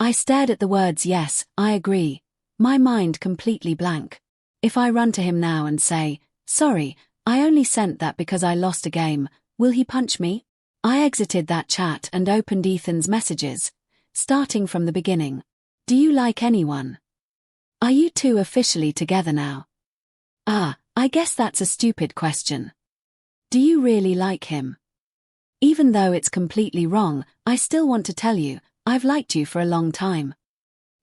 I stared at the words yes, I agree, my mind completely blank. If I run to him now and say, sorry, I only sent that because I lost a game, will he punch me? I exited that chat and opened Ethan's messages, starting from the beginning. Do you like anyone? Are you two officially together now? I guess that's a stupid question. Do you really like him? Even though it's completely wrong, I still want to tell you, I've liked you for a long time.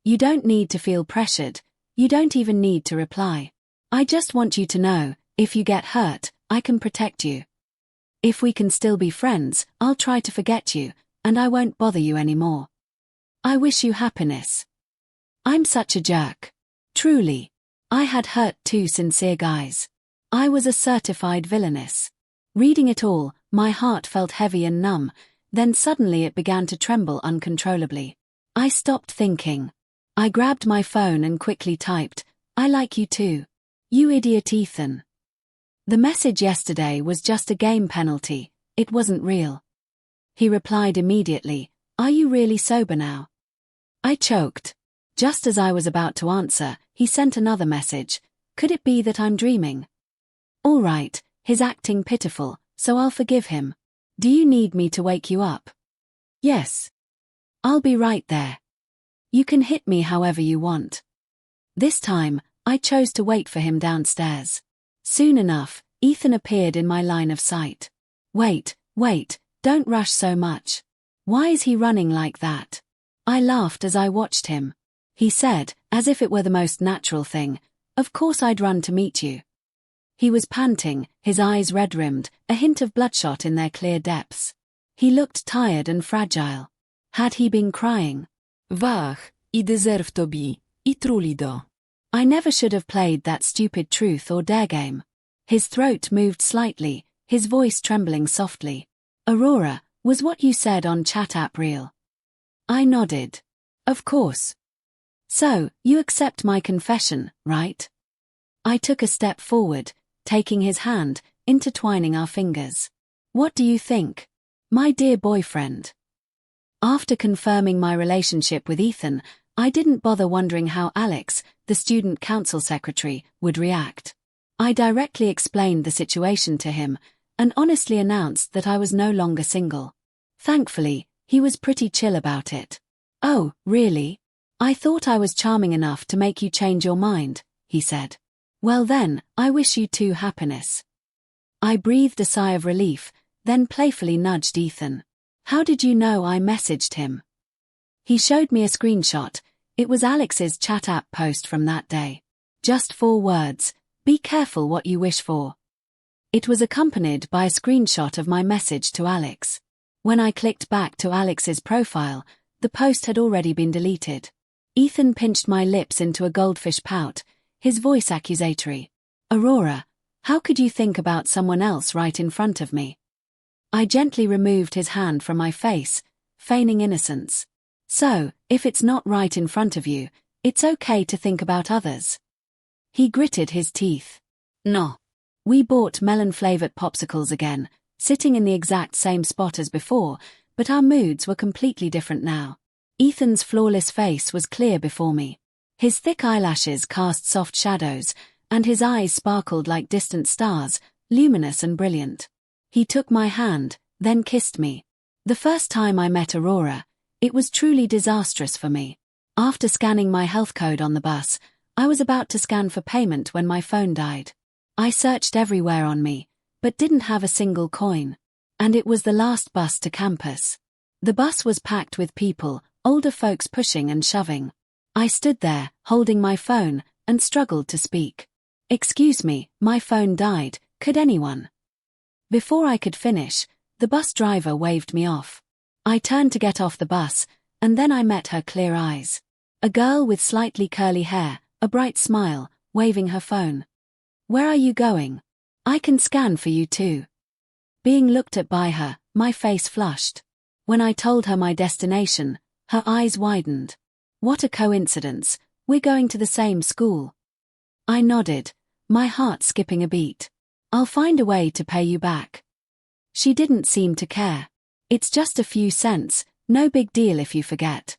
You don't need to feel pressured, you don't even need to reply. I just want you to know, if you get hurt, I can protect you. If we can still be friends, I'll try to forget you, and I won't bother you anymore. I wish you happiness. I'm such a jerk. Truly. I had hurt two sincere guys. I was a certified villainess. Reading it all, my heart felt heavy and numb, then suddenly it began to tremble uncontrollably. I stopped thinking. I grabbed my phone and quickly typed, I like you too. You idiot Ethan. The message yesterday was just a game penalty, it wasn't real. He replied immediately, are you really sober now? I choked. Just as I was about to answer, he sent another message, could it be that I'm dreaming? All right, he's acting pitiful, so I'll forgive him. Do you need me to wake you up? Yes. I'll be right there. You can hit me however you want. This time, I chose to wait for him downstairs. Soon enough, Ethan appeared in my line of sight. Wait, don't rush so much. Why is he running like that? I laughed as I watched him. He said, as if it were the most natural thing, of course I'd run to meet you. He was panting, his eyes red-rimmed, a hint of bloodshot in their clear depths. He looked tired and fragile. Had he been crying? Vach, I deserve to be, I truly do. I never should have played that stupid truth or dare game. His throat moved slightly, his voice trembling softly. Aurora, was what you said on chat app real? I nodded. Of course. So, you accept my confession, right? I took a step forward, taking his hand, intertwining our fingers. What do you think? My dear boyfriend. After confirming my relationship with Ethan, I didn't bother wondering how Alex, the student council secretary, would react. I directly explained the situation to him, and honestly announced that I was no longer single. Thankfully, he was pretty chill about it. Oh, really? I thought I was charming enough to make you change your mind, he said. Well then, I wish you two happiness. I breathed a sigh of relief, then playfully nudged Ethan. How did you know I messaged him? He showed me a screenshot. It was Alex's chat app post from that day. Just 4 words, be careful what you wish for. It was accompanied by a screenshot of my message to Alex. When I clicked back to Alex's profile, the post had already been deleted. Ethan pinched my lips into a goldfish pout, his voice accusatory. Aurora, how could you think about someone else right in front of me? I gently removed his hand from my face, feigning innocence. So, if it's not right in front of you, it's okay to think about others. He gritted his teeth. No. We bought melon-flavored popsicles again, sitting in the exact same spot as before, but our moods were completely different now. Ethan's flawless face was clear before me. His thick eyelashes cast soft shadows, and his eyes sparkled like distant stars, luminous and brilliant. He took my hand, then kissed me. The first time I met Aurora, it was truly disastrous for me. After scanning my health code on the bus, I was about to scan for payment when my phone died. I searched everywhere on me, but didn't have a single coin. And it was the last bus to campus. The bus was packed with people, older folks pushing and shoving. I stood there, holding my phone, and struggled to speak. Excuse me, my phone died, could anyone? Before I could finish, the bus driver waved me off. I turned to get off the bus, and then I met her clear eyes. A girl with slightly curly hair, a bright smile, waving her phone. Where are you going? I can scan for you too. Being looked at by her, my face flushed. When I told her my destination, her eyes widened. What a coincidence, we're going to the same school. I nodded, my heart skipping a beat. I'll find a way to pay you back. She didn't seem to care. It's just a few cents, no big deal if you forget.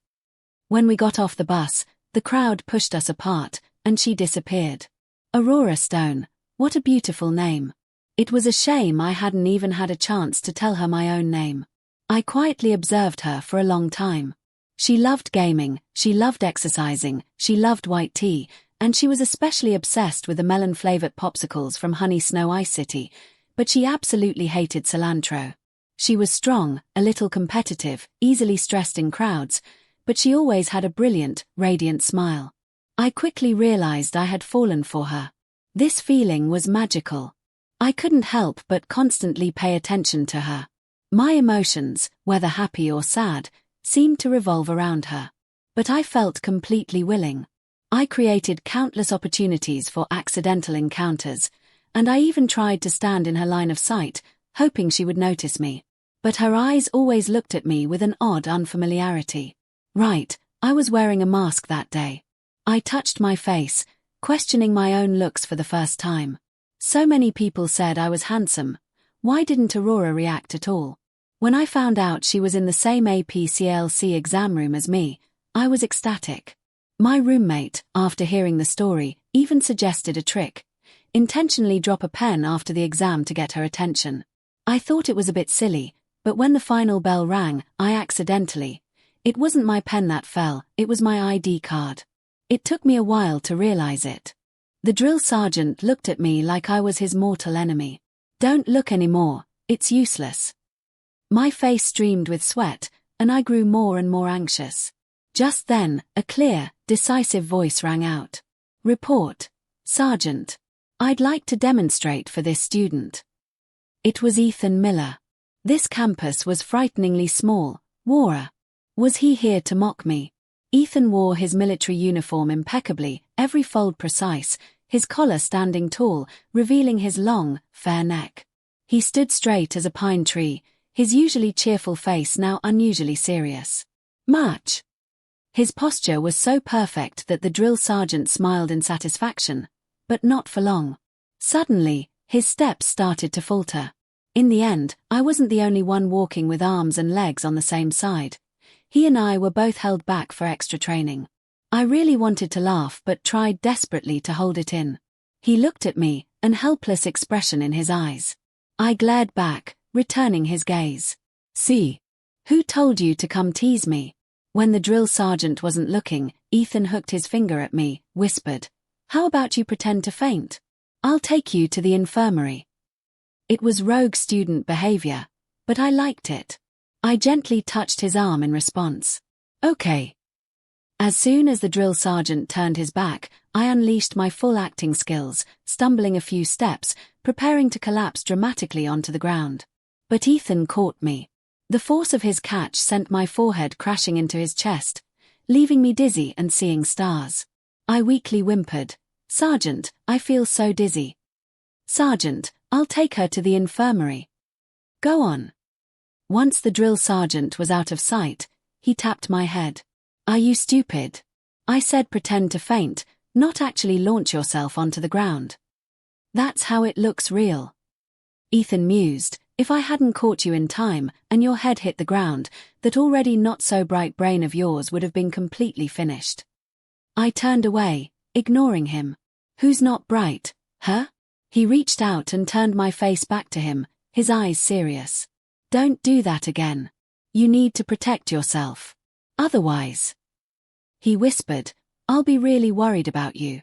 When we got off the bus, the crowd pushed us apart, and she disappeared. Aurora Stone, what a beautiful name. It was a shame I hadn't even had a chance to tell her my own name. I quietly observed her for a long time. She loved gaming, she loved exercising, she loved white tea, and she was especially obsessed with the melon-flavored popsicles from Honey Snow Ice City, but she absolutely hated cilantro. She was strong, a little competitive, easily stressed in crowds, but she always had a brilliant, radiant smile. I quickly realized I had fallen for her. This feeling was magical. I couldn't help but constantly pay attention to her. My emotions, whether happy or sad, seemed to revolve around her. But I felt completely willing. I created countless opportunities for accidental encounters, and I even tried to stand in her line of sight, hoping she would notice me. But her eyes always looked at me with an odd unfamiliarity. Right, I was wearing a mask that day. I touched my face, questioning my own looks for the first time. So many people said I was handsome. Why didn't Aurora react at all? When I found out she was in the same APCLC exam room as me, I was ecstatic. My roommate, after hearing the story, even suggested a trick: intentionally drop a pen after the exam to get her attention. I thought it was a bit silly, but when the final bell rang, it wasn't my pen that fell, it was my ID card. It took me a while to realize it. The drill sergeant looked at me like I was his mortal enemy. Don't look anymore, it's useless. My face streamed with sweat, and I grew more and more anxious. Just then, a clear, decisive voice rang out. Report, Sergeant. I'd like to demonstrate for this student. It was Ethan Miller. This campus was frighteningly small. Was he here to mock me? Ethan wore his military uniform impeccably, every fold precise, his collar standing tall, revealing his long, fair neck. He stood straight as a pine tree, his usually cheerful face now unusually serious. March! His posture was so perfect that the drill sergeant smiled in satisfaction, but not for long. Suddenly, his steps started to falter. In the end, I wasn't the only one walking with arms and legs on the same side. He and I were both held back for extra training. I really wanted to laugh but tried desperately to hold it in. He looked at me, an helpless expression in his eyes. I glared back, returning his gaze. See? Who told you to come tease me? When the drill sergeant wasn't looking, Ethan hooked his finger at me, whispered, How about you pretend to faint? I'll take you to the infirmary. It was rogue student behavior, but I liked it. I gently touched his arm in response. Okay. As soon as the drill sergeant turned his back, I unleashed my full acting skills, stumbling a few steps, preparing to collapse dramatically onto the ground. But Ethan caught me. The force of his catch sent my forehead crashing into his chest, leaving me dizzy and seeing stars. I weakly whimpered, Sergeant, I feel so dizzy. Sergeant, I'll take her to the infirmary. Go on. Once the drill sergeant was out of sight, he tapped my head. Are you stupid? I said pretend to faint, not actually launch yourself onto the ground. That's how it looks real. Ethan mused, if I hadn't caught you in time, and your head hit the ground, that already not so bright brain of yours would have been completely finished. I turned away, ignoring him. Who's not bright, huh? He reached out and turned my face back to him, his eyes serious. Don't do that again. You need to protect yourself. Otherwise, he whispered, I'll be really worried about you.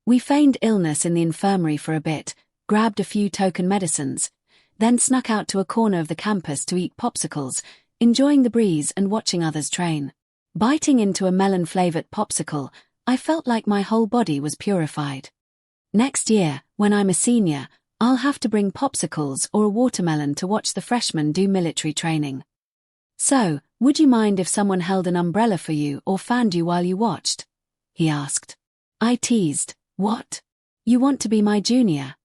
We feigned illness in the infirmary for a bit, grabbed a few token medicines, then snuck out to a corner of the campus to eat popsicles, enjoying the breeze and watching others train. Biting into a melon-flavored popsicle, I felt like my whole body was purified. Next year, when I'm a senior, I'll have to bring popsicles or a watermelon to watch the freshmen do military training. So, would you mind if someone held an umbrella for you or fanned you while you watched? He asked. I teased, what? You want to be my junior?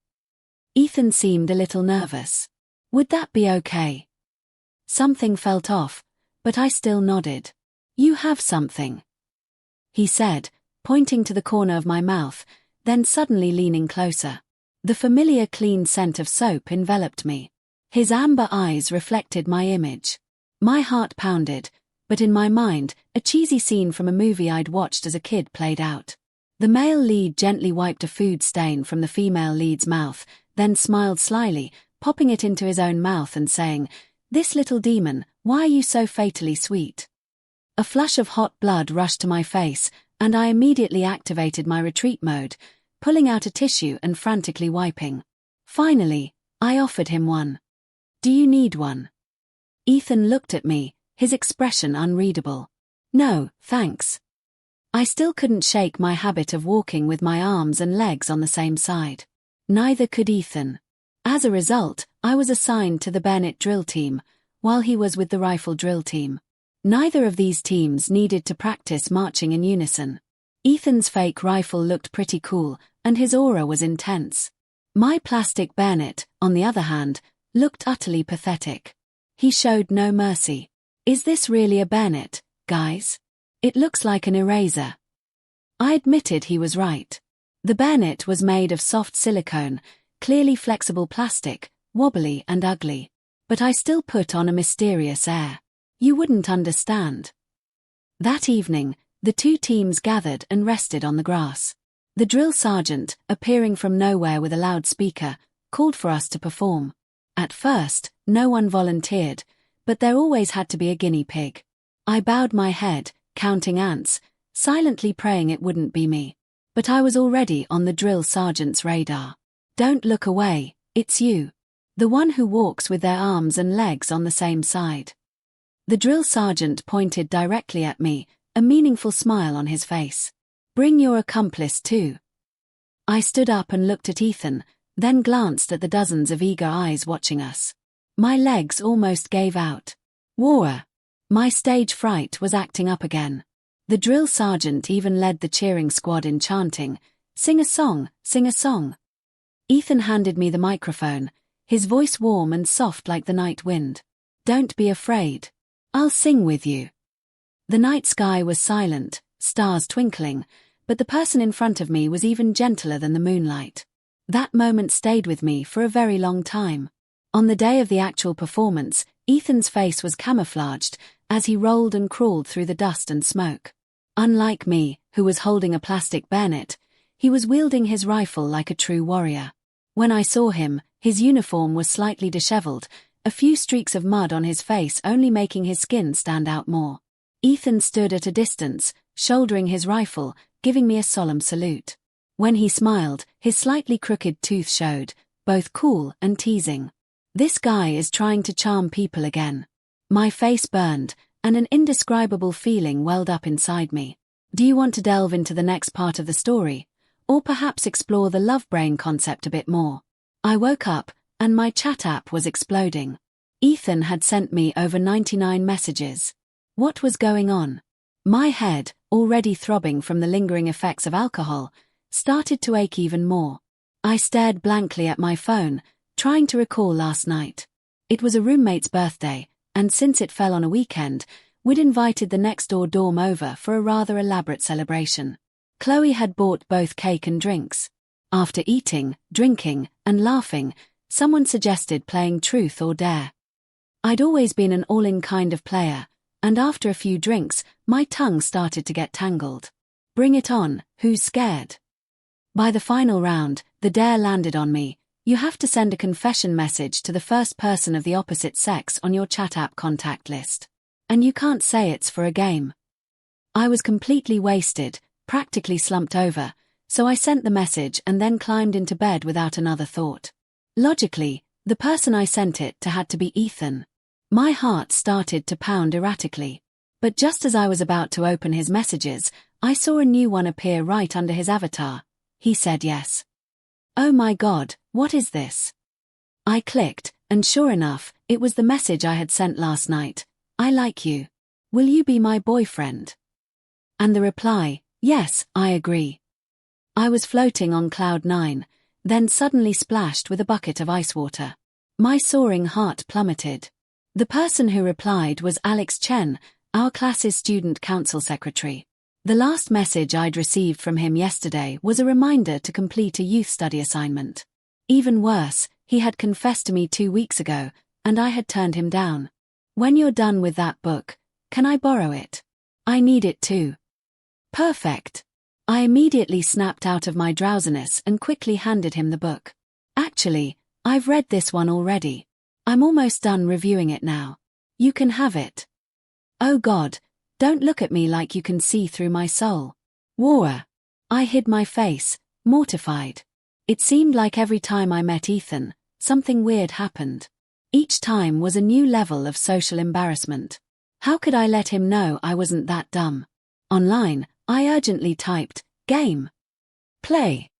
Ethan seemed a little nervous. Would that be okay? Something felt off, but I still nodded. You have something, he said, pointing to the corner of my mouth, then suddenly leaning closer. The familiar clean scent of soap enveloped me. His amber eyes reflected my image. My heart pounded, But in my mind, a cheesy scene from a movie I'd watched as a kid played out. The male lead gently wiped a food stain from the female lead's mouth, then smiled slyly, popping it into his own mouth and saying, "This little demon, why are you so fatally sweet?" A flush of hot blood rushed to my face, and I immediately activated my retreat mode, pulling out a tissue and frantically wiping. Finally, I offered him one. "Do you need one?" Ethan looked at me, his expression unreadable. "No, thanks." I still couldn't shake my habit of walking with my arms and legs on the same side. Neither could Ethan. As a result, I was assigned to the bayonet drill team, while he was with the rifle drill team. Neither of these teams needed to practice marching in unison. Ethan's fake rifle looked pretty cool, and his aura was intense. My plastic bayonet, on the other hand, looked utterly pathetic. He showed no mercy. "Is this really a bayonet, guys? It looks like an eraser." I admitted he was right. The bayonet was made of soft silicone, clearly flexible plastic, wobbly and ugly. But I still put on a mysterious air. "You wouldn't understand." That evening, the two teams gathered and rested on the grass. The drill sergeant, appearing from nowhere with a loudspeaker, called for us to perform. At first, no one volunteered, but there always had to be a guinea pig. I bowed my head, counting ants, silently praying it wouldn't be me. But I was already on the drill sergeant's radar. "Don't look away, it's you. The one who walks with their arms and legs on the same side." The drill sergeant pointed directly at me, a meaningful smile on his face. "Bring your accomplice too." I stood up and looked at Ethan, then glanced at the dozens of eager eyes watching us. My legs almost gave out. War. My stage fright was acting up again. The drill sergeant even led the cheering squad in chanting, "Sing a song, sing a song." Ethan handed me the microphone, his voice warm and soft like the night wind. "Don't be afraid. I'll sing with you." The night sky was silent, stars twinkling, but the person in front of me was even gentler than the moonlight. That moment stayed with me for a very long time. On the day of the actual performance, Ethan's face was camouflaged as he rolled and crawled through the dust and smoke. Unlike me, who was holding a plastic bayonet, he was wielding his rifle like a true warrior. When I saw him, his uniform was slightly disheveled, a few streaks of mud on his face only making his skin stand out more. Ethan stood at a distance, shouldering his rifle, giving me a solemn salute. When he smiled, his slightly crooked tooth showed, both cool and teasing. This guy is trying to charm people again. My face burned, and an indescribable feeling welled up inside me. Do you want to delve into the next part of the story? Or perhaps explore the love brain concept a bit more? I woke up, and my chat app was exploding. Ethan had sent me over 99 messages. What was going on? My head, already throbbing from the lingering effects of alcohol, started to ache even more. I stared blankly at my phone, trying to recall last night. It was a roommate's birthday, and since it fell on a weekend, we'd invited the next-door dorm over for a rather elaborate celebration. Chloe had bought both cake and drinks. After eating, drinking, and laughing, someone suggested playing Truth or Dare. I'd always been an all-in kind of player, and after a few drinks, my tongue started to get tangled. Bring it on, who's scared? By the final round, the dare landed on me. You have to send a confession message to the first person of the opposite sex on your chat app contact list. And you can't say it's for a game. I was completely wasted, practically slumped over, so I sent the message and then climbed into bed without another thought. Logically, the person I sent it to had to be Ethan. My heart started to pound erratically. But just as I was about to open his messages, I saw a new one appear right under his avatar. He said yes. Oh my God, what is this? I clicked, and sure enough, it was the message I had sent last night. I like you. Will you be my boyfriend? And the reply, yes, I agree. I was floating on cloud 9, then suddenly splashed with a bucket of ice water. My soaring heart plummeted. The person who replied was Alex Chen, our class's student council secretary. The last message I'd received from him yesterday was a reminder to complete a youth study assignment. Even worse, he had confessed to me 2 weeks ago, and I had turned him down. When you're done with that book, Can I borrow it? I need it too. Perfect. I immediately snapped out of my drowsiness and quickly handed him the book. Actually, I've read this one already. I'm almost done reviewing it now. You can have it. Oh God, don't look at me like you can see through my soul. War. I hid my face, mortified. It seemed like every time I met Ethan, something weird happened. Each time was a new level of social embarrassment. How could I let him know I wasn't that dumb? Online, I urgently typed, "Game. Play."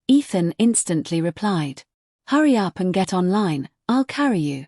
Ethan instantly replied, "Hurry up and get online, I'll carry you."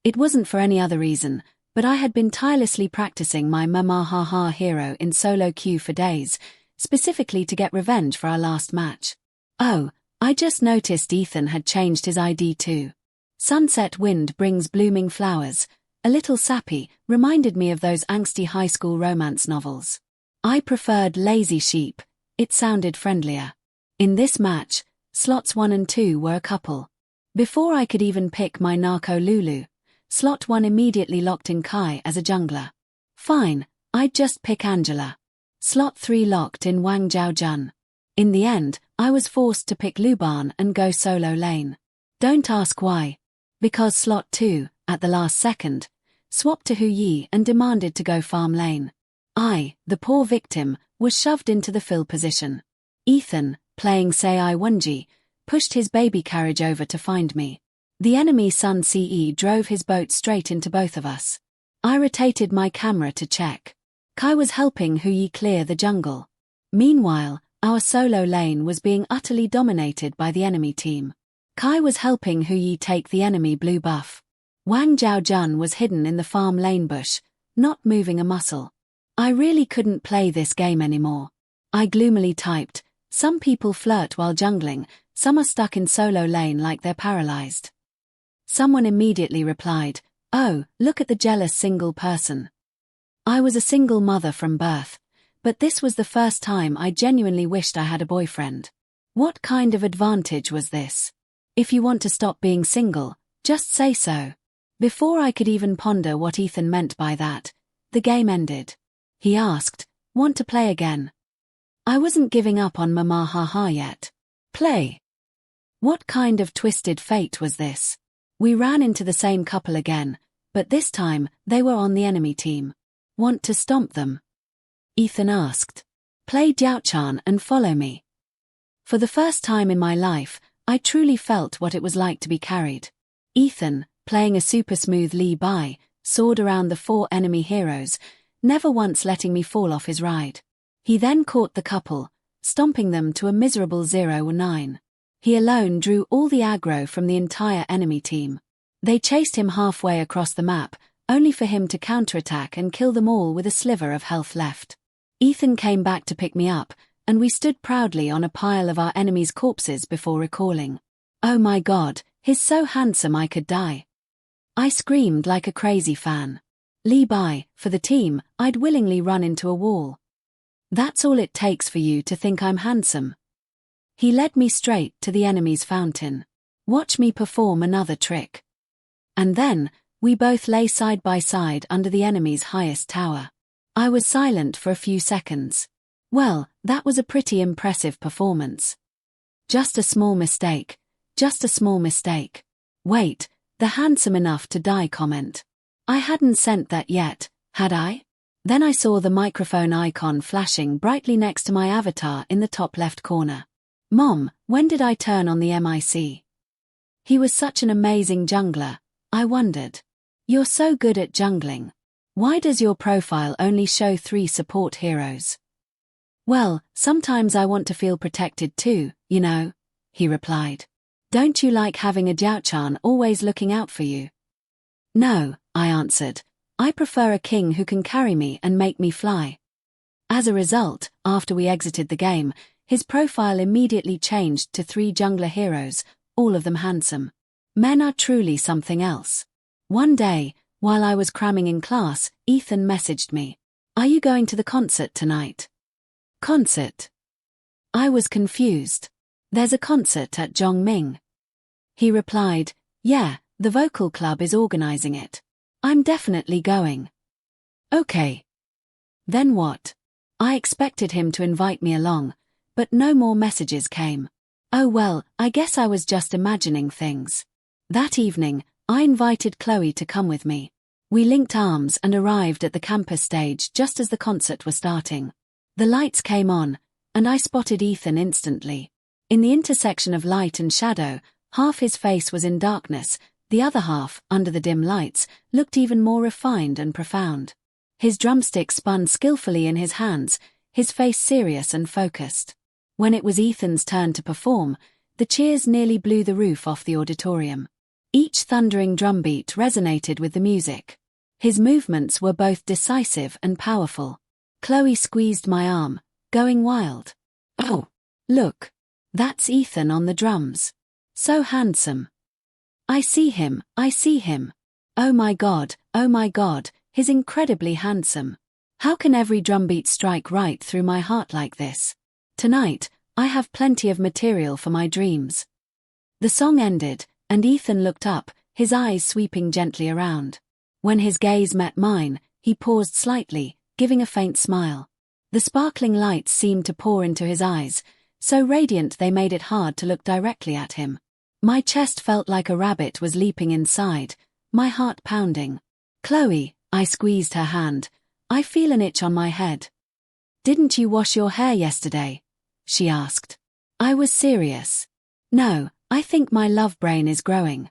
It wasn't for any other reason, but I had been tirelessly practicing my Mamahaha hero in solo queue for days, specifically to get revenge for our last match. Oh, I just noticed Ethan had changed his ID too. Sunset Wind Brings Blooming Flowers, a little sappy, reminded me of those angsty high school romance novels. I preferred Lazy Sheep, it sounded friendlier. In this match, slots 1 and 2 were a couple. Before I could even pick my Narco Lulu, slot 1 immediately locked in Kai as a jungler. Fine, I'd just pick Angela. Slot 3 locked in Wang Zhaojun. In the end, I was forced to pick Luban and go solo lane. Don't ask why. Because slot 2, at the last second, swapped to Hu Yi and demanded to go farm lane. I, the poor victim, was shoved into the fill position. Ethan, playing Sei Wunji, pushed his baby carriage over to find me. The enemy Sun Ce drove his boat straight into both of us. I rotated my camera to check. Kai was helping Hu Yi clear the jungle. Meanwhile, our solo lane was being utterly dominated by the enemy team. Kai was helping Hu Yi take the enemy blue buff. Wang Zhaojun was hidden in the farm lane bush, not moving a muscle. I really couldn't play this game anymore. I gloomily typed, "Some people flirt while jungling, some are stuck in solo lane like they're paralyzed." Someone immediately replied, "Oh, look at the jealous single person." I was a single mother from birth, but this was the first time I genuinely wished I had a boyfriend. What kind of advantage was this? If you want to stop being single, just say so. Before I could even ponder what Ethan meant by that, the game ended. He asked, "Want to play again?" I wasn't giving up on Mamahaha yet. Play. What kind of twisted fate was this? We ran into the same couple again, but this time, they were on the enemy team. Want to stomp them? Ethan asked. Play Jiaochan and follow me. For the first time in my life, I truly felt what it was like to be carried. Ethan, playing a super smooth Li Bai, soared around the 4 enemy heroes, never once letting me fall off his ride. He then caught the couple, stomping them to a miserable 0-9. He alone drew all the aggro from the entire enemy team. They chased him halfway across the map, only for him to counterattack and kill them all with a sliver of health left. Ethan came back to pick me up, and we stood proudly on a pile of our enemies' corpses before recalling. "Oh my God, he's so handsome I could die." I screamed like a crazy fan. Li Bai, for the team, I'd willingly run into a wall. That's all it takes for you to think I'm handsome. He led me straight to the enemy's fountain. Watch me perform another trick. And then, we both lay side by side under the enemy's highest tower. I was silent for a few seconds. Well, that was a pretty impressive performance. Just a small mistake. Just a small mistake. Wait, the handsome enough to die comment. I hadn't sent that yet, had I? Then I saw the microphone icon flashing brightly next to my avatar in the top left corner. Mom, when did I turn on the mic? He was such an amazing jungler, I wondered. You're so good at jungling. Why does your profile only show 3 support heroes? Well, sometimes I want to feel protected too, you know, he replied. Don't you like having a Jiaochan always looking out for you? No, I answered. I prefer a king who can carry me and make me fly. As a result, after we exited the game, his profile immediately changed to 3 jungler heroes, all of them handsome. Men are truly something else. One day, while I was cramming in class, Ethan messaged me. Are you going to the concert tonight? Concert? I was confused. There's a concert at Zhongming. He replied, yeah, the vocal club is organizing it. I'm definitely going. Okay. Then what? I expected him to invite me along, but no more messages came. Oh well, I guess I was just imagining things. That evening, I invited Chloe to come with me. We linked arms and arrived at the campus stage just as the concert was starting. The lights came on, and I spotted Ethan instantly. In the intersection of light and shadow, half his face was in darkness, the other half, under the dim lights, looked even more refined and profound. His drumstick spun skillfully in his hands, his face serious and focused. When it was Ethan's turn to perform, the cheers nearly blew the roof off the auditorium. Each thundering drumbeat resonated with the music. His movements were both decisive and powerful. Chloe squeezed my arm, going wild. Oh, look. That's Ethan on the drums. So handsome. I see him. Oh my God, he's incredibly handsome. How can every drumbeat strike right through my heart like this? Tonight, I have plenty of material for my dreams. The song ended, and Ethan looked up, his eyes sweeping gently around. When his gaze met mine, he paused slightly, giving a faint smile. The sparkling lights seemed to pour into his eyes, so radiant they made it hard to look directly at him. My chest felt like a rabbit was leaping inside, my heart pounding. Chloe, I squeezed her hand. I feel an itch on my head. Didn't you wash your hair yesterday? She asked. I was serious. No, I think my love brain is growing.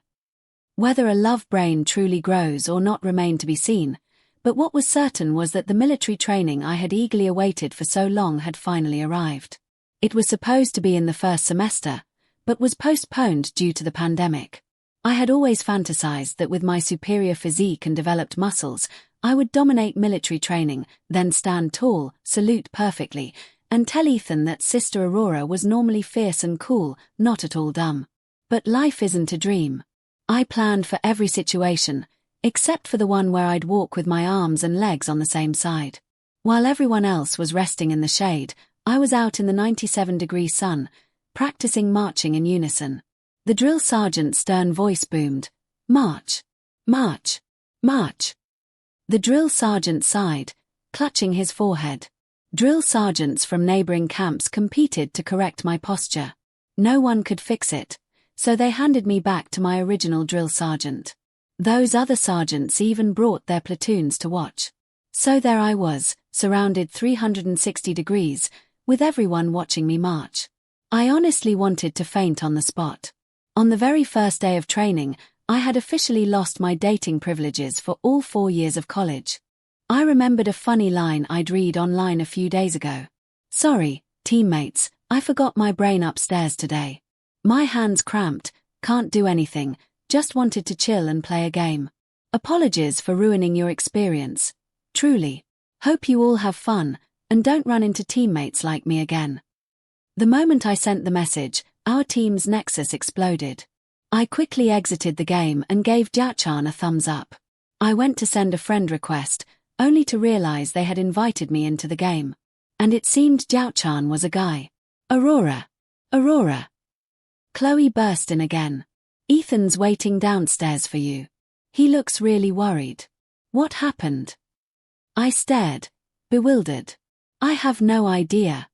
Whether a love brain truly grows or not remained to be seen, but what was certain was that the military training I had eagerly awaited for so long had finally arrived. It was supposed to be in the first semester, but was postponed due to the pandemic. I had always fantasized that with my superior physique and developed muscles, I would dominate military training, then stand tall, salute perfectly, and tell Ethan that Sister Aurora was normally fierce and cool, not at all dumb. But life isn't a dream. I planned for every situation, except for the one where I'd walk with my arms and legs on the same side. While everyone else was resting in the shade, I was out in the 97-degree sun, practicing marching in unison. The drill sergeant's stern voice boomed, "March! March! March!" The drill sergeant sighed, clutching his forehead. Drill sergeants from neighboring camps competed to correct my posture. No one could fix it, so they handed me back to my original drill sergeant. Those other sergeants even brought their platoons to watch. So there I was, surrounded 360 degrees, with everyone watching me march. I honestly wanted to faint on the spot. On the very first day of training, I had officially lost my dating privileges for all 4 years of college. I remembered a funny line I'd read online a few days ago. "Sorry, teammates, I forgot my brain upstairs today. My hands cramped, can't do anything, just wanted to chill and play a game. Apologies for ruining your experience. Truly. Hope you all have fun, and don't run into teammates like me again." The moment I sent the message, our team's nexus exploded. I quickly exited the game and gave Jiachan a thumbs up. I went to send a friend request, only to realize they had invited me into the game. And it seemed Jiachan was a guy. "Aurora! Aurora!" Chloe burst in again. "Ethan's waiting downstairs for you. He looks really worried. What happened?" I stared, bewildered. I have no idea.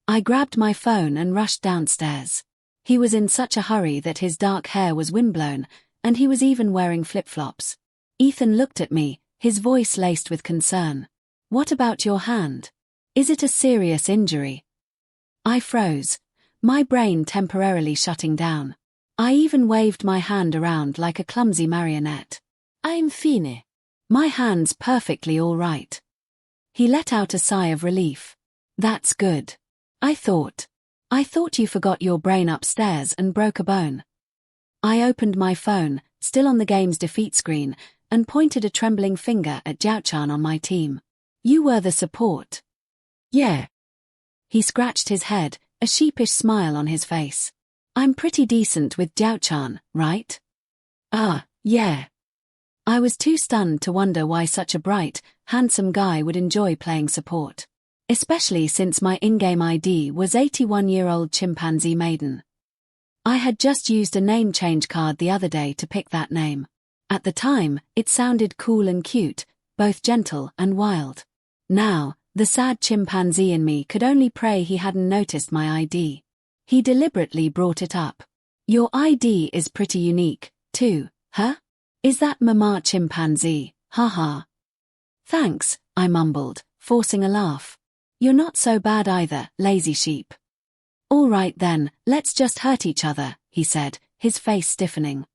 I grabbed my phone and rushed downstairs. He was in such a hurry that his dark hair was windblown, and he was even wearing flip-flops. Ethan looked at me, his voice laced with concern. "What about your hand? Is it a serious injury?" I froze, my brain temporarily shutting down. I even waved my hand around like a clumsy marionette. "I'm fine. My hand's perfectly all right." He let out a sigh of relief. "That's good. I thought you forgot your brain upstairs and broke a bone." I opened my phone, still on the game's defeat screen, and pointed a trembling finger at Jiachan on my team. "You were the support." "Yeah." He scratched his head, a sheepish smile on his face. "I'm pretty decent with Jiachan, right?" "Ah, yeah." I was too stunned to wonder why such a bright, handsome guy would enjoy playing support. Especially since my in-game ID was 81-year-old chimpanzee maiden. I had just used a name change card the other day to pick that name. At the time, it sounded cool and cute, both gentle and wild. Now, the sad chimpanzee in me could only pray he hadn't noticed my ID. He deliberately brought it up. Your ID is pretty unique, too, huh? Is that Mama chimpanzee, haha. Thanks, I mumbled, forcing a laugh. You're not so bad either, lazy sheep. All right then, let's just hurt each other, he said, his face stiffening.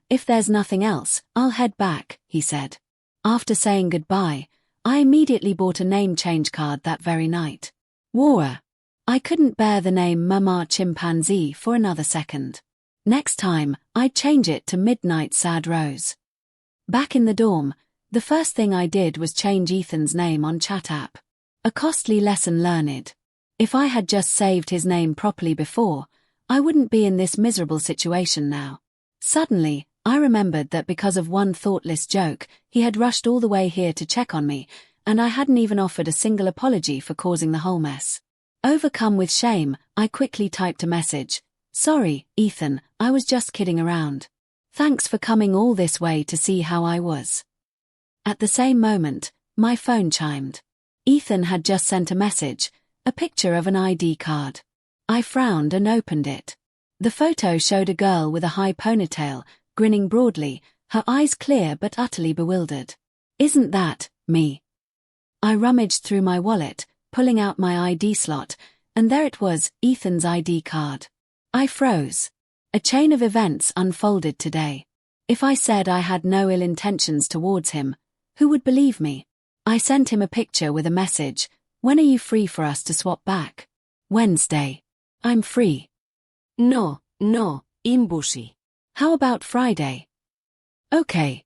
If there's nothing else, I'll head back, he said. After saying goodbye, I immediately bought a name change card that very night. War. I couldn't bear the name Mama Chimpanzee for another second. Next time, I'd change it to Midnight Sad Rose. Back in the dorm, the first thing I did was change Ethan's name on chat app. A costly lesson learned. If I had just saved his name properly before, I wouldn't be in this miserable situation now. Suddenly, I remembered that because of one thoughtless joke, he had rushed all the way here to check on me, and I hadn't even offered a single apology for causing the whole mess. Overcome with shame, I quickly typed a message. Sorry, Ethan, I was just kidding around. Thanks for coming all this way to see how I was. At the same moment, my phone chimed. Ethan had just sent a message, a picture of an ID card. I frowned and opened it. The photo showed a girl with a high ponytail, grinning broadly, her eyes clear but utterly bewildered. Isn't that me? I rummaged through my wallet, pulling out my ID slot, and there it was, Ethan's ID card. I froze. A chain of events unfolded today. If I said I had no ill intentions towards him, who would believe me? I sent him a picture with a message. When are you free for us to swap back? Wednesday. I'm free. No, imbusi. How about Friday? Okay.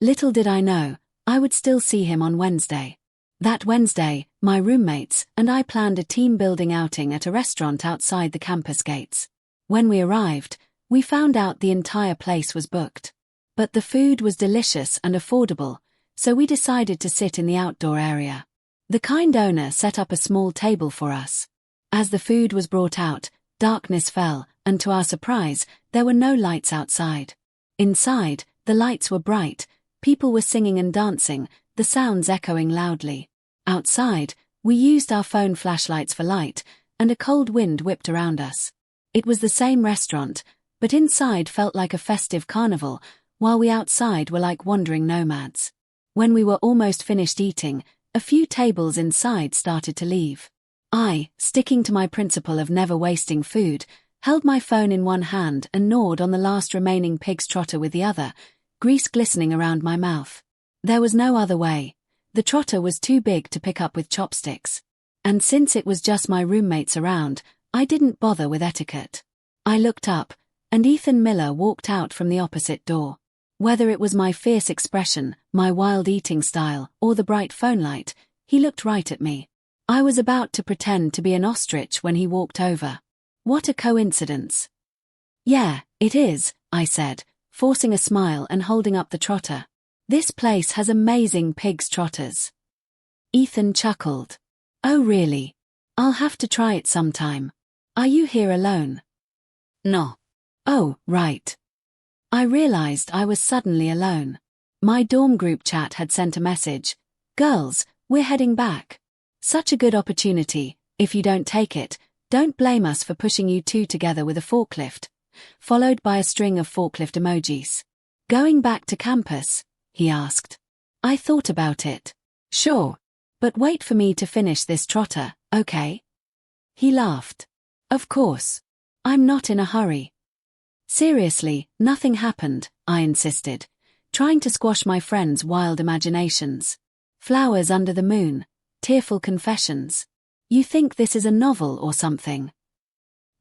Little did I know, I would still see him on Wednesday. That Wednesday, my roommates and I planned a team-building outing at a restaurant outside the campus gates. When we arrived, we found out the entire place was booked. But the food was delicious and affordable, so we decided to sit in the outdoor area. The kind owner set up a small table for us. As the food was brought out, darkness fell, and to our surprise, there were no lights outside. Inside, the lights were bright, people were singing and dancing, the sounds echoing loudly. Outside, we used our phone flashlights for light, and a cold wind whipped around us. It was the same restaurant, but inside felt like a festive carnival, while we outside were like wandering nomads. When we were almost finished eating, a few tables inside started to leave. I, sticking to my principle of never wasting food, held my phone in one hand and gnawed on the last remaining pig's trotter with the other, grease glistening around my mouth. There was no other way. The trotter was too big to pick up with chopsticks. And since it was just my roommates around, I didn't bother with etiquette. I looked up, and Ethan Miller walked out from the opposite door. Whether it was my fierce expression, my wild eating style, or the bright phone light, he looked right at me. I was about to pretend to be an ostrich when he walked over. What a coincidence. Yeah, it is, I said, forcing a smile and holding up the trotter. This place has amazing pig's trotters. Ethan chuckled. Oh really? I'll have to try it sometime. Are you here alone? No. Oh, right. I realized I was suddenly alone. My dorm group chat had sent a message. Girls, we're heading back. Such a good opportunity. If you don't take it, don't blame us for pushing you two together with a forklift. Followed by a string of forklift emojis. Going back to campus? He asked. I thought about it. Sure. But wait for me to finish this trotter, okay? He laughed. Of course. I'm not in a hurry. Seriously, nothing happened, I insisted, trying to squash my friend's wild imaginations. Flowers under the moon, tearful confessions. You think this is a novel or something?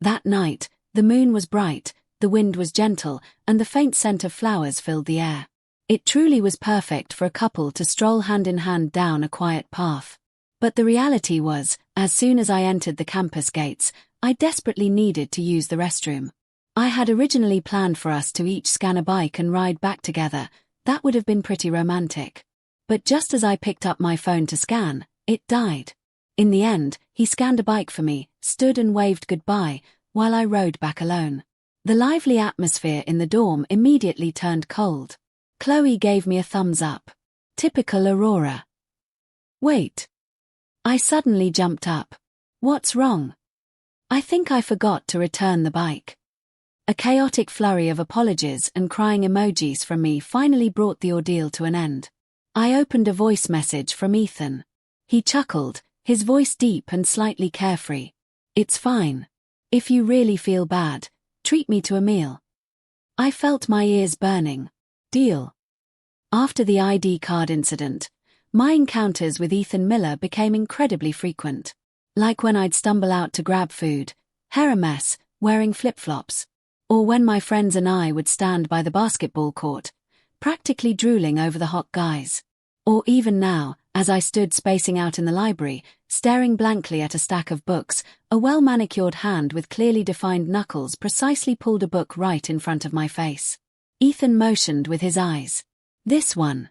That night, the moon was bright, the wind was gentle, and the faint scent of flowers filled the air. It truly was perfect for a couple to stroll hand in hand down a quiet path. But the reality was, as soon as I entered the campus gates, I desperately needed to use the restroom. I had originally planned for us to each scan a bike and ride back together. That would have been pretty romantic. But just as I picked up my phone to scan, it died. In the end, he scanned a bike for me, stood and waved goodbye, while I rode back alone. The lively atmosphere in the dorm immediately turned cold. Chloe gave me a thumbs up. Typical Aurora. Wait. I suddenly jumped up. What's wrong? I think I forgot to return the bike. A chaotic flurry of apologies and crying emojis from me finally brought the ordeal to an end. I opened a voice message from Ethan. He chuckled, his voice deep and slightly carefree. It's fine. If you really feel bad, treat me to a meal. I felt my ears burning. Deal. After the ID card incident, my encounters with Ethan Miller became incredibly frequent. Like when I'd stumble out to grab food, hair a mess, wearing flip-flops. Or when my friends and I would stand by the basketball court, practically drooling over the hot guys. Or even now, as I stood spacing out in the library, staring blankly at a stack of books, a well-manicured hand with clearly defined knuckles precisely pulled a book right in front of my face. Ethan motioned with his eyes. This one.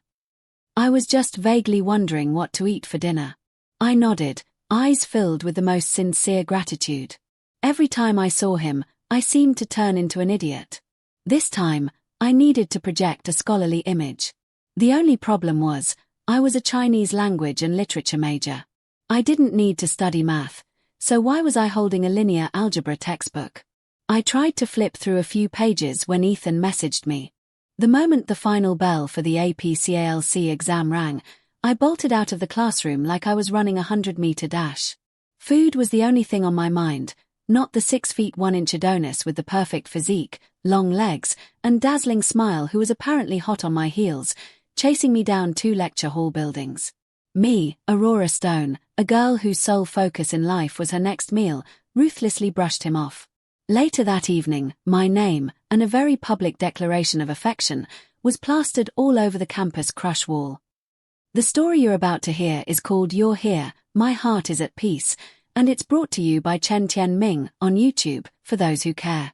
I was just vaguely wondering what to eat for dinner. I nodded, eyes filled with the most sincere gratitude. Every time I saw him, I seemed to turn into an idiot. This time, I needed to project a scholarly image. The only problem was, I was a Chinese language and literature major. I didn't need to study math, so why was I holding a linear algebra textbook? I tried to flip through a few pages when Ethan messaged me. The moment the final bell for the APCALC exam rang, I bolted out of the classroom like I was running a 100-meter dash. Food was the only thing on my mind, not the 6'1" Adonis with the perfect physique, long legs, and dazzling smile who was apparently hot on my heels, chasing me down 2 lecture hall buildings. Me, Aurora Stone, a girl whose sole focus in life was her next meal, ruthlessly brushed him off. Later that evening, my name, and a very public declaration of affection, was plastered all over the campus crush wall. The story you're about to hear is called You're Here, My Heart is at Peace, and it's brought to you by Chen Tian Ming on YouTube, for those who care.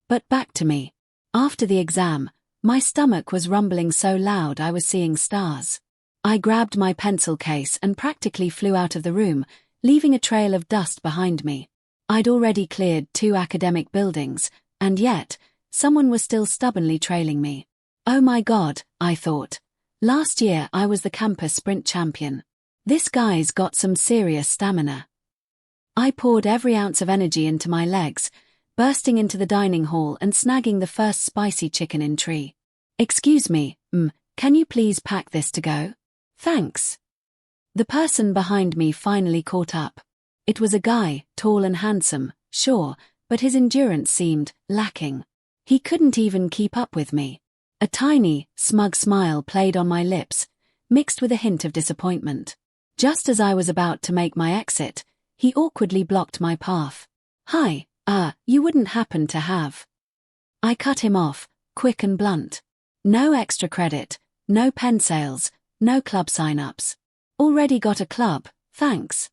But back to me. After the exam, my stomach was rumbling so loud I was seeing stars. I grabbed my pencil case and practically flew out of the room, leaving a trail of dust behind me. I'd already cleared 2 academic buildings, and yet, someone was still stubbornly trailing me. Oh my God, I thought. Last year I was the campus sprint champion. This guy's got some serious stamina. I poured every ounce of energy into my legs, bursting into the dining hall and snagging the first spicy chicken in tree. Excuse me, can you please pack this to go? Thanks. The person behind me finally caught up. It was a guy, tall and handsome, sure, but his endurance seemed lacking. He couldn't even keep up with me. A tiny, smug smile played on my lips, mixed with a hint of disappointment. Just as I was about to make my exit, he awkwardly blocked my path. Hi, you wouldn't happen to have. I cut him off, quick and blunt. No extra credit, no pen sales, no club sign-ups. Already got a club, thanks.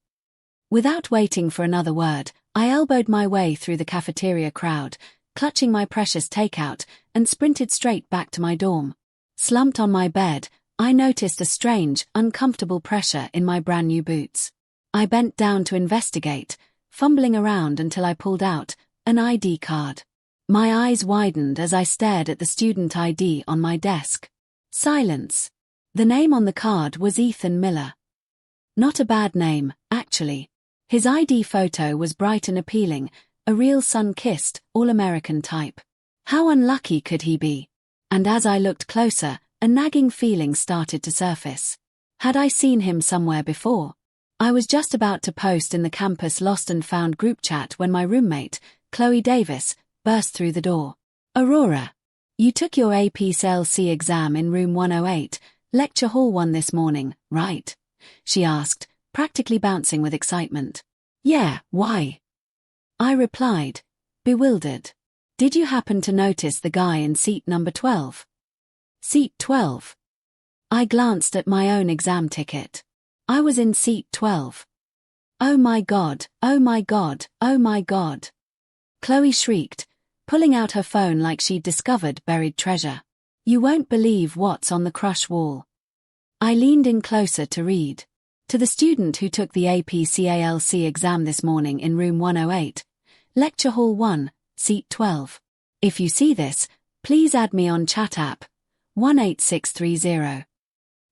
Without waiting for another word, I elbowed my way through the cafeteria crowd, clutching my precious takeout, and sprinted straight back to my dorm. Slumped on my bed, I noticed a strange, uncomfortable pressure in my brand new boots. I bent down to investigate, fumbling around until I pulled out an ID card. My eyes widened as I stared at the student ID on my desk. Silence. The name on the card was Ethan Miller. Not a bad name, actually. His ID photo was bright and appealing, a real sun-kissed, all-American type. How unlucky could he be? And as I looked closer, a nagging feeling started to surface. Had I seen him somewhere before? I was just about to post in the campus Lost and Found group chat when my roommate, Chloe Davis, burst through the door. Aurora, you took your APCALC exam in room 108, lecture hall 1 this morning, right? She asked, practically bouncing with excitement. Yeah, why? I replied, bewildered. Did you happen to notice the guy in seat number 12? Seat 12. I glanced at my own exam ticket. I was in seat 12. Oh my God, oh my God, oh my God. Chloe shrieked, pulling out her phone like she'd discovered buried treasure. You won't believe what's on the crush wall. I leaned in closer to read. To the student who took the APCALC exam this morning in room 108, lecture hall 1, seat 12. If you see this, please add me on chat app 18630.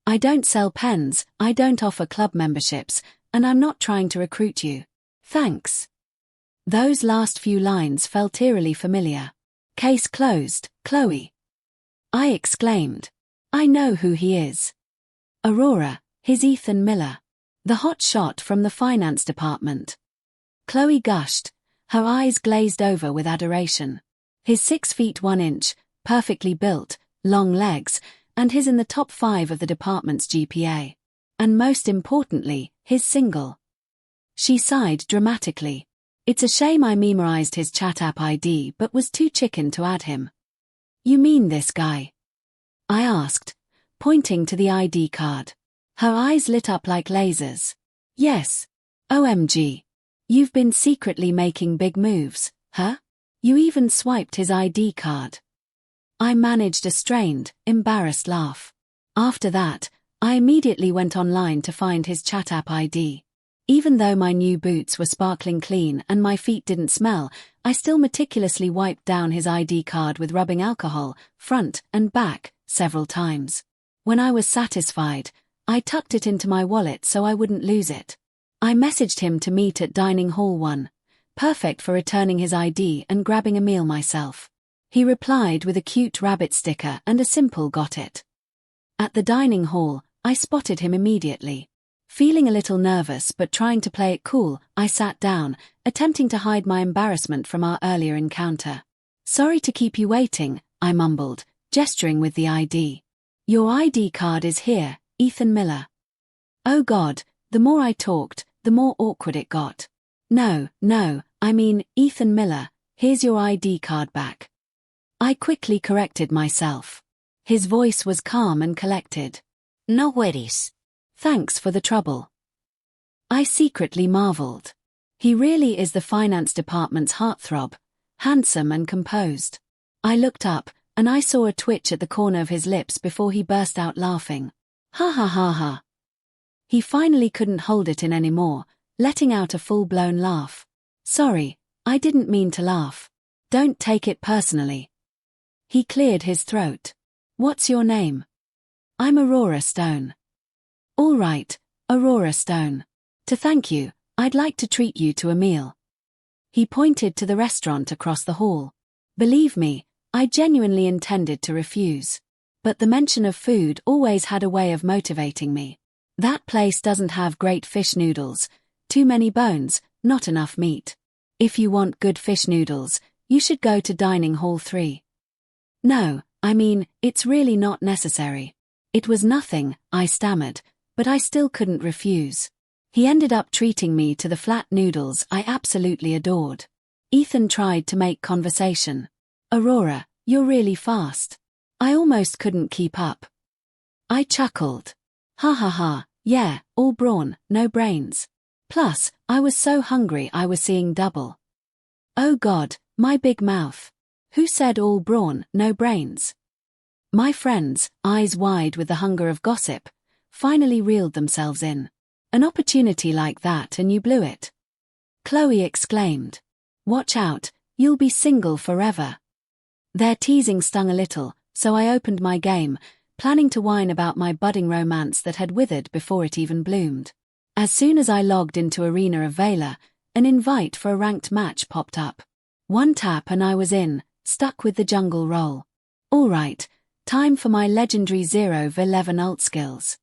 I don't sell pens, I don't offer club memberships, and I'm not trying to recruit you. Thanks. Those last few lines felt eerily familiar. Case closed, Chloe. I exclaimed. I know who he is. Aurora, his Ethan Miller. The hot shot from the finance department. Chloe gushed, her eyes glazed over with adoration. His 6 feet 1 inch, perfectly built, long legs, and his in the top 5 of the department's GPA. And most importantly, his single. She sighed dramatically. It's a shame I memorized his chat app ID but was too chicken to add him. You mean this guy? I asked, pointing to the ID card. Her eyes lit up like lasers. Yes. OMG. You've been secretly making big moves, huh? You even swiped his ID card. I managed a strained, embarrassed laugh. After that, I immediately went online to find his chat app ID. Even though my new boots were sparkling clean and my feet didn't smell, I still meticulously wiped down his ID card with rubbing alcohol, front and back, several times. When I was satisfied, I tucked it into my wallet so I wouldn't lose it. I messaged him to meet at Dining Hall 1, perfect for returning his ID and grabbing a meal myself. He replied with a cute rabbit sticker and a simple got it. At the dining hall, I spotted him immediately. Feeling a little nervous but trying to play it cool, I sat down, attempting to hide my embarrassment from our earlier encounter. Sorry to keep you waiting, I mumbled, gesturing with the ID. Your ID card is here, Ethan Miller. Oh God, the more I talked, the more awkward it got. No, I mean, Ethan Miller, here's your ID card back. I quickly corrected myself. His voice was calm and collected. No worries. Thanks for the trouble. I secretly marveled. He really is the finance department's heartthrob, handsome and composed. I looked up, and I saw a twitch at the corner of his lips before he burst out laughing. Ha ha ha ha. He finally couldn't hold it in anymore, letting out a full-blown laugh. Sorry, I didn't mean to laugh. Don't take it personally. He cleared his throat. What's your name? I'm Aurora Stone. All right, Aurora Stone. To thank you, I'd like to treat you to a meal. He pointed to the restaurant across the hall. Believe me, I genuinely intended to refuse. But the mention of food always had a way of motivating me. That place doesn't have great fish noodles, too many bones, not enough meat. If you want good fish noodles, you should go to Dining Hall 3. No, I mean, it's really not necessary. It was nothing, I stammered, but I still couldn't refuse. He ended up treating me to the flat noodles I absolutely adored. Ethan tried to make conversation. Aurora, you're really fast. I almost couldn't keep up. I chuckled. Ha ha ha, yeah, all brawn, no brains. Plus, I was so hungry I was seeing double. Oh God, my big mouth. Who said all brawn, no brains? My friends, eyes wide with the hunger of gossip, finally reeled themselves in. An opportunity like that and you blew it. Chloe exclaimed. Watch out, you'll be single forever. Their teasing stung a little, so I opened my game, planning to whine about my budding romance that had withered before it even bloomed. As soon as I logged into Arena of Valor, an invite for a ranked match popped up. One tap and I was in, stuck with the jungle role. Alright, time for my legendary 0v11 ult skills.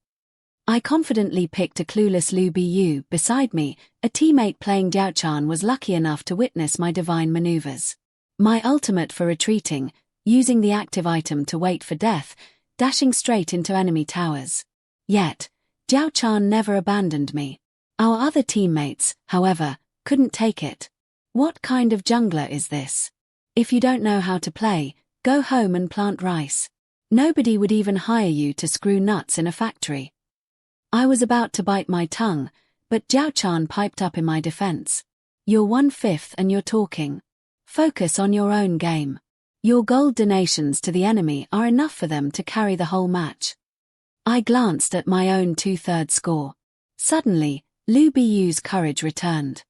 I confidently picked a clueless Lu Bu beside me. A teammate playing Jiaochan was lucky enough to witness my divine maneuvers. My ultimate for retreating, using the active item to wait for death, dashing straight into enemy towers. Yet, Jiaochan never abandoned me. Our other teammates, however, couldn't take it. What kind of jungler is this? If you don't know how to play, go home and plant rice. Nobody would even hire you to screw nuts in a factory. I was about to bite my tongue, but Jiaochan piped up in my defense. You're 1/5 and you're talking. Focus on your own game. Your gold donations to the enemy are enough for them to carry the whole match. I glanced at my own 2/3 score. Suddenly, Lu Bu's courage returned.